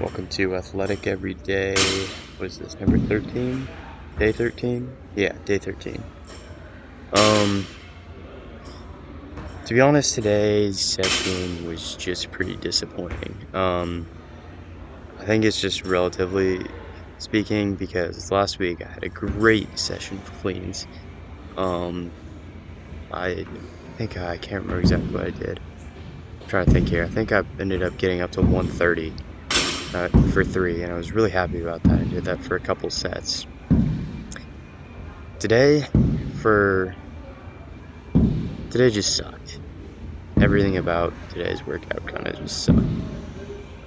Welcome to Athletic Every Day. What is this, number 13? Day 13? Yeah, day 13. Um, to be honest, today's session was just pretty disappointing. I think it's just relatively speaking because last week I had a great session for cleans. Um, I think I can't remember exactly what I did. I'm trying to think here. I think I ended up getting up to 130 for 3, and I was really happy about that. I did that for a couple sets. Today, for today just sucked. Everything about today's workout kind of just sucked.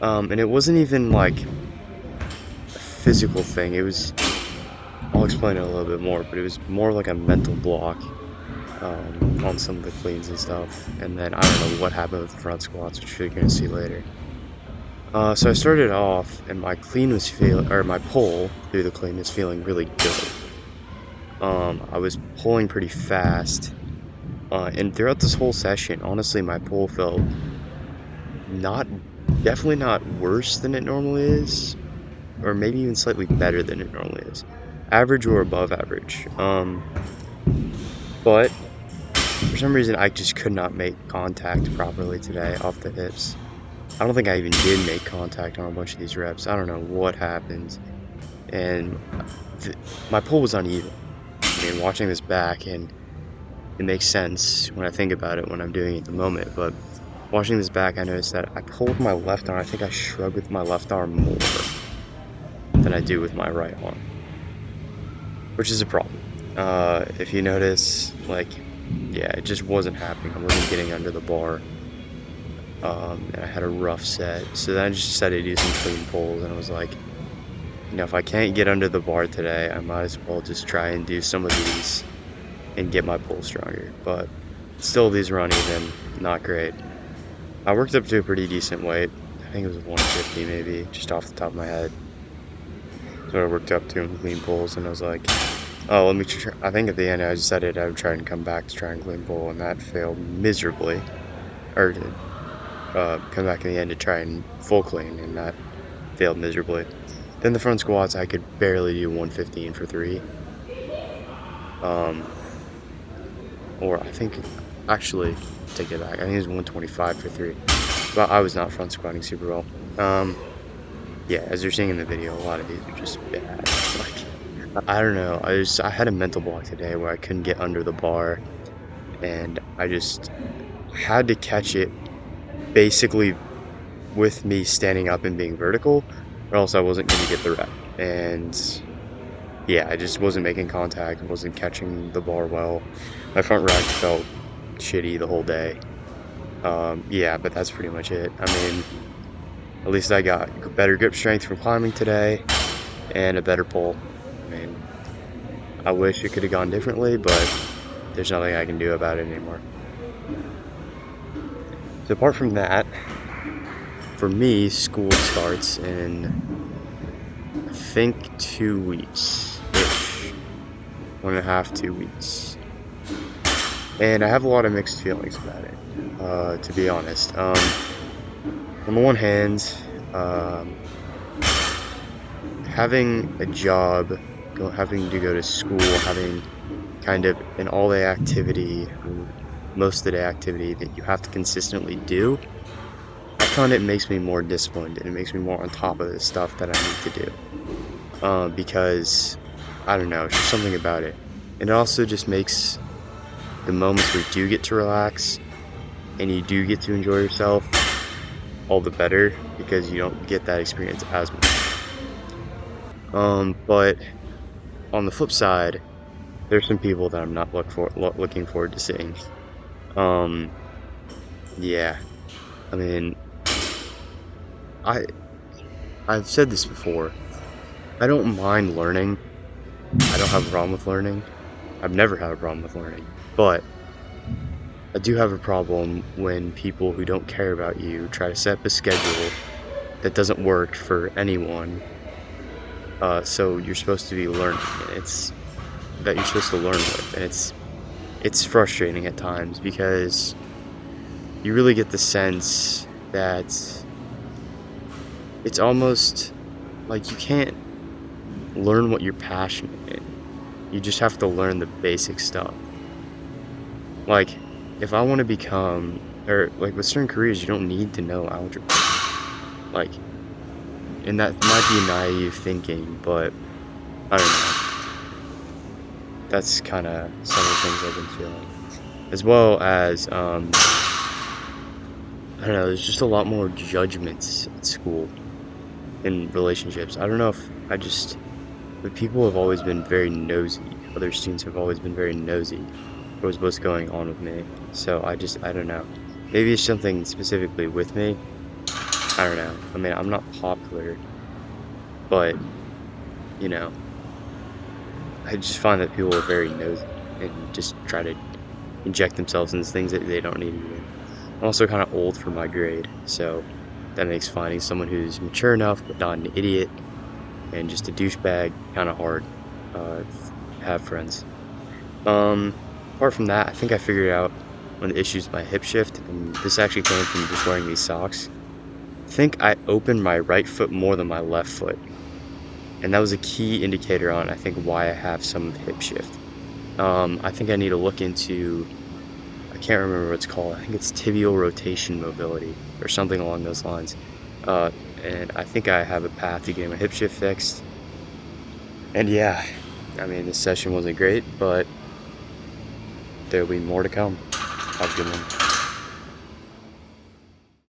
And it wasn't even like a physical thing. I'll explain it a little bit more, but it was more like a mental block on some of the cleans and stuff. And then I don't know what happened with the front squats, which you're gonna see later. So I started off, and my pull through the clean was feeling really good. I was pulling pretty fast. And throughout this whole session, honestly, my pull felt not, definitely not worse than it normally is, or maybe even slightly better than it normally is. Average or above average. But for some reason, I just could not make contact properly today off the hips. I don't think I even did make contact on a bunch of these reps. I don't know what happened. And my pull was uneven. I mean, watching this back, and it makes sense when I think about it when I'm doing it at the moment, but watching this back, I noticed that I pulled my left arm. I think I shrug with my left arm more than I do with my right arm, which is a problem. If you notice, yeah, it just wasn't happening. I wasn't getting under the bar, and I had a rough set. So then I just decided to do some clean pulls, and I was like, if I can't get under the bar today, I might as well just try and do some of these and get my pull stronger. But still, these are uneven, not great. I worked up to a pretty decent weight. I think it was 150 maybe, just off the top of my head. So I worked up to in clean pulls, and I was like, oh, let me try. I think at the end I decided I would try and come back to try and clean pull, and that failed miserably. Or come back in the end to try and full clean, and that failed miserably. Then the front squats, I could barely do 115 for 3. Or I think, actually, take it back. I think it was 125 for 3. But I was not front squatting super well. Yeah, as you're seeing in the video, a lot of these are just bad. I don't know. I had a mental block today where I couldn't get under the bar, and I just had to catch it basically with me standing up and being vertical, or else I wasn't going to get the rep. And yeah, I just wasn't making contact, wasn't catching the bar well. My front rack felt shitty the whole day. Yeah, but that's pretty much it. I mean, at least I got better grip strength from climbing today and a better pull. I mean, I wish it could have gone differently, but there's nothing I can do about it anymore. So apart from that, for me, school starts in, I think, 2 weeks-ish. 1.5, 2 weeks. And I have a lot of mixed feelings about it, to be honest. On the one hand, having a job, having to go to school, having kind of an all-day activity, most of the day activity that you have to consistently do, I find it makes me more disciplined, and it makes me more on top of the stuff that I need to do. Because, I don't know, it's just something about it. And it also just makes the moments where you do get to relax and you do get to enjoy yourself all the better, because you don't get that experience as much. But on the flip side, there's some people that I'm not looking forward to seeing. Yeah, I mean, I've said this before. I don't mind learning. I don't have a problem with learning. I've never had a problem with learning. But I do have a problem when people who don't care about you try to set up a schedule that doesn't work for anyone. So you're supposed to be learning. That you're supposed to learn with, and it's frustrating at times, because you really get the sense that it's almost like you can't learn what you're passionate in. You just have to learn the basic stuff. Like, if I want to become, or like with certain careers, you don't need to know algebra. Like, and that might be naive thinking, but I don't know. That's kind of some of the things I've been feeling. As well as, I don't know, there's just a lot more judgments at school in relationships. I don't know if I just, but people have always been very nosy. Other students have always been very nosy towards what's going on with me. So I don't know. Maybe it's something specifically with me. I don't know. I mean, I'm not popular, but, you know, I just find that people are very nosy and just try to inject themselves into things that they don't need to be in. I'm also kind of old for my grade, so that makes finding someone who's mature enough but not an idiot and just a douchebag kind of hard to have friends. Um, Apart from that, I think I figured out one of the issues with my hip shift, and this actually came from just wearing these socks. I think I opened my right foot more than my left foot, and that was a key indicator on, I think, why I have some hip shift. I think I need to look into, I can't remember what it's called. I think it's tibial rotation mobility or something along those lines. Uh, and I think I have a path to getting my hip shift fixed. And yeah, I mean, this session wasn't great, but there'll be more to come. Have a good one.